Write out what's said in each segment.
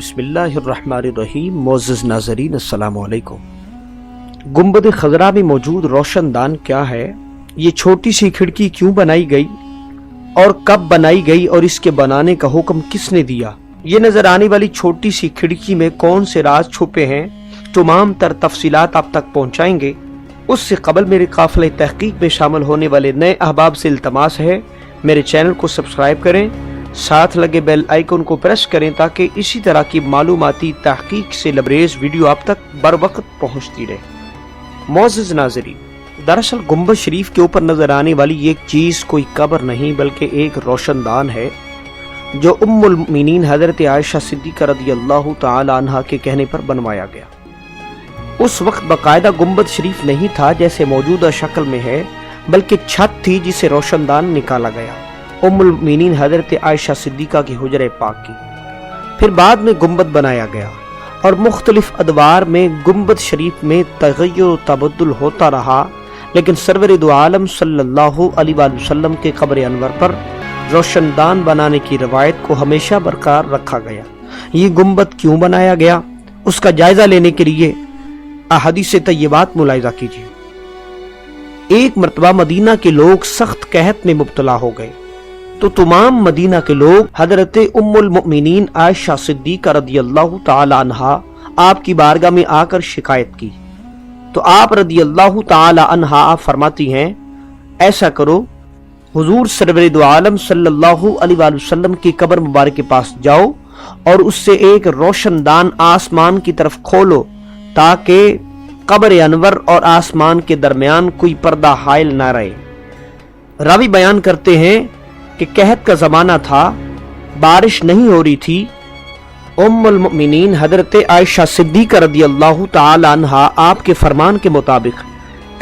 बिस्मिल्लाहिर्रहमानिर्रहीम। मोअज़्ज़ज़ नाज़रीन, अस्सलामु अलैकुम। गुंबद खज़रा में मौजूद रोशनदान क्या है, ये छोटी सी खिड़की क्यों बनाई गई और कब बनाई गई और इसके बनाने का हुक्म किसने दिया, ये नजर आने वाली छोटी सी खिड़की में कौन से राज छुपे हैं, तमाम तर तफसीलात आप तक पहुंचाएंगे। उससे कबल मेरे काफ़िले तहकीक में शामिल होने वाले नए अहबाब से इल्तमास है, मेरे चैनल को सब्सक्राइब करें, साथ लगे बेल आइकन को प्रेस करें ताकि इसी तरह की मालूमाती तहकीक से लबरेज वीडियो आप तक बर वक्त पहुँचती रहे। मोअज़्ज़ज़ नाज़रीन, दरअसल गुंबद शरीफ के ऊपर नजर आने वाली ये चीज़ कोई कब्र नहीं बल्कि एक रोशनदान है जो उम्मुल मोमिनीन हज़रत आयशा सिद्दीक़ा रज़ियल्लाहु तआला अन्हा के कहने पर बनवाया गया। उस वक्त बाकायदा गुंबद शरीफ नहीं था जैसे मौजूदा शक्ल में है, बल्कि छत थी जिसे रोशनदान निकाला गया उम्मुल मोमिनीन हज़रत आयशा सिद्दीक़ा की हुजरे पाक की। फिर बाद में गुंबद बनाया गया और मुख्तलिफ अदवार में गुंबद शरीफ में तग़य्युर तबद्दुल होता रहा, लेकिन सरवर दो आलम सल्लल्लाहु अलैहि वसल्लम के कब्र अनवर पर रोशनदान बनाने की रवायत को हमेशा बरकरार रखा गया। ये गुंबद क्यों बनाया गया, उसका जायजा लेने के लिए अहादीस तय्यबात मुलाहिजा कीजिए। एक मरतबा मदीना के लोग सख्त कहत में मुब्तला हो गए तो तमाम मदीना के लोग हजरत उम्मुल मोमिनीन आयशा सिद्दीक़ा रज़ियल्लाहु तआला अन्हा आपकी बारगाह में आकर शिकायत की तो आप रज़ियल्लाहु तआला अन्हा आप फरमाती हैं, ऐसा करो, हुजूर सरवर दो आलम सल्लल्लाहु अलैहि वसल्लम की कब्र मुबारक के पास जाओ और उससे एक रोशनदान आसमान की तरफ खोलो ताकि कब्र अनवर और आसमान के दरमियान कोई पर्दा हाइल ना रहे। रावी बयान करते हैं कि कहत का जमाना था, बारिश नहीं हो रही थी। उम्मुल मोमिनीन हजरत आयशा सिद्दीक़ा रज़ियल्लाहु तआला अन्हा आपके फरमान के मुताबिक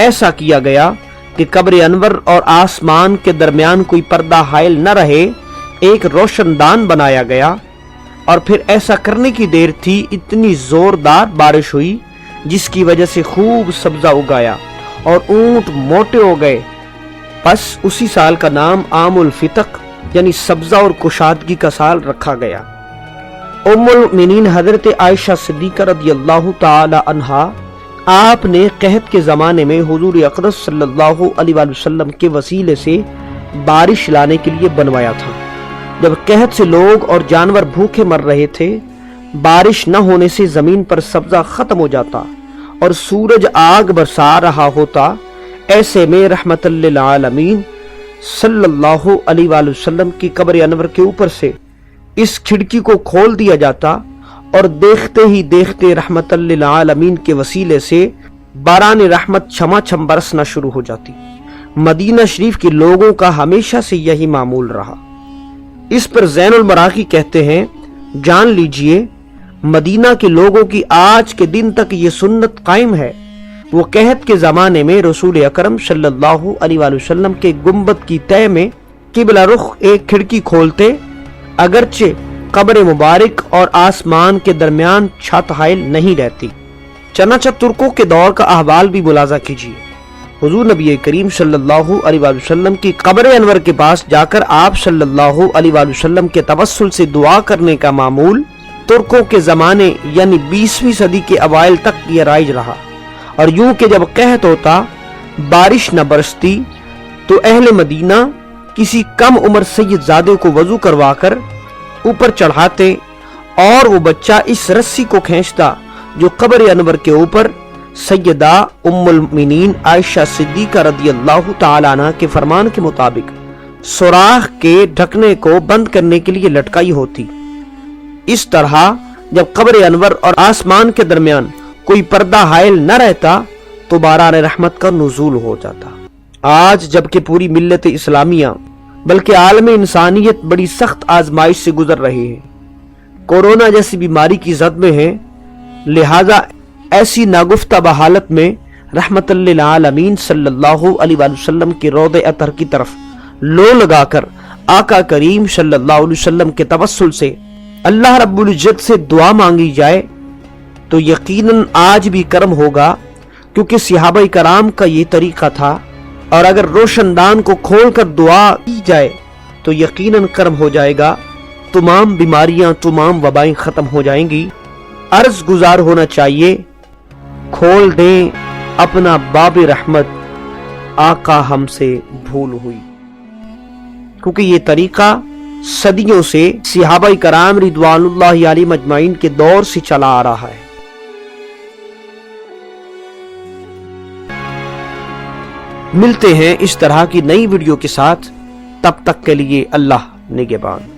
ऐसा किया गया कि कब्र अनवर और आसमान के दरमियान कोई पर्दा हाइल न रहे, एक रोशनदान बनाया गया। और फिर ऐसा करने की देर थी, इतनी जोरदार बारिश हुई जिसकी वजह से खूब सब्जा उगाया और ऊंट मोटे हो गए। बस उसी साल का नाम आमुल फितक यानी सब्जा और कुशादगी का साल रखा गया। उम्मुल मोमिनीन हजरत आयशा सिद्दीक़ा रज़ियल्लाहु तआला अन्हा आपने कहत के ज़माने में हुजूर अक़दस सल्लल्लाहु अलैहि वसल्लम के वसीले से बारिश लाने के लिए बनवाया था। जब कहत से लोग और जानवर भूखे मर रहे थे, बारिश न होने से ज़मीन पर सब्ज़ा ख़त्म हो जाता और सूरज आग बरसा रहा होता, ऐसे में रहमतल लिल आलमीन सल्लल्लाहु अलैहि वसल्लम की कब्र अनवर के ऊपर से इस खिड़की को खोल दिया जाता और देखते ही देखते रहमतल लिल आलमीन के वसीले से बारान रहमत छमाछम बरसना शुरू हो जाती। मदीना शरीफ के लोगों का हमेशा से यही मामूल रहा। इस पर ज़ैनुल मराक़ी कहते हैं, जान लीजिए मदीना के लोगों की आज के दिन तक ये सुन्नत कायम है। वो कहत के ज़माने में रसूल अकरम सल्लल्लाहु अलैहि वसल्लम के गुंबद की तय में किबला रुख एक खिड़की खोलते, अगरचे कब्र मुबारक और आसमान के दरमियान छत हाइल नहीं रहती। चनाचा तुर्कों के दौर का अहवाल भी मुलाजा कीजिए। हुजूर नबी करीम सल्लल्लाहु अलैहि वसल्लम की कब्र अनवर के पास जाकर आप सल्लल्लाहु अलैहि वसल्लम के तवस्सुल से दुआ करने का मामूल तुर्कों के ज़माने यानी 20वीं सदी के अवाइल तक यह राइज रहा। और यूं कि जब कहत होता, बारिश न बरसती तो अहले मदीना किसी कम उम्र सैयदजादे को वजू करवाकर ऊपर चढ़ाते और वो बच्चा इस रस्सी को खींचता जो कब्र अनवर के ऊपर सैयदा उम्मुल मोमिनीन आयशा सिद्दीक़ा रज़ियल्लाहु तआला अन्हा के फरमान के मुताबिक सुराख के ढकने को बंद करने के लिए लटकाई होती। इस तरह जब कब्र अनवर और आसमान के दरमियान कोई पर्दा हाइल न रहता तो बारान रहमत का नुज़ूल हो जाता। आज जबकि पूरी मिल्लत इस्लामिया बल्कि आलम इंसानियत बड़ी सख्त आजमाइश से गुजर रही है, कोरोना जैसी बीमारी की जद में है, लिहाजा ऐसी नागुफ्ता बहालत में रहमतल लिल आलमीन सल्लल्लाहु अलैहि वसल्लम के रौदे अतर की तरफ लो लगाकर आका करीम सल्लल्लाहु अलैहि वसल्लम के तवस्सुल से अल्लाह रब्बुल इज्जत से दुआ मांगी जाए तो यकीनन आज भी कर्म होगा, क्योंकि सहाबा कराम का ये तरीका था। और अगर रोशनदान को खोलकर दुआ की जाए तो यकीनन कर्म हो जाएगा, तमाम बीमारियां, तमाम वबाएं खत्म हो जाएंगी। अर्ज गुजार होना चाहिए, खोल दें अपना बाब रहमत, आका हमसे भूल हुई। क्योंकि ये तरीका सदियों से सहाबा कराम रिदवानुल्लाहि अलैहिम अजमाइन के दौर से चला आ रहा है। मिलते हैं इस तरह की नई वीडियो के साथ, तब तक के लिए अल्लाह निगहबान।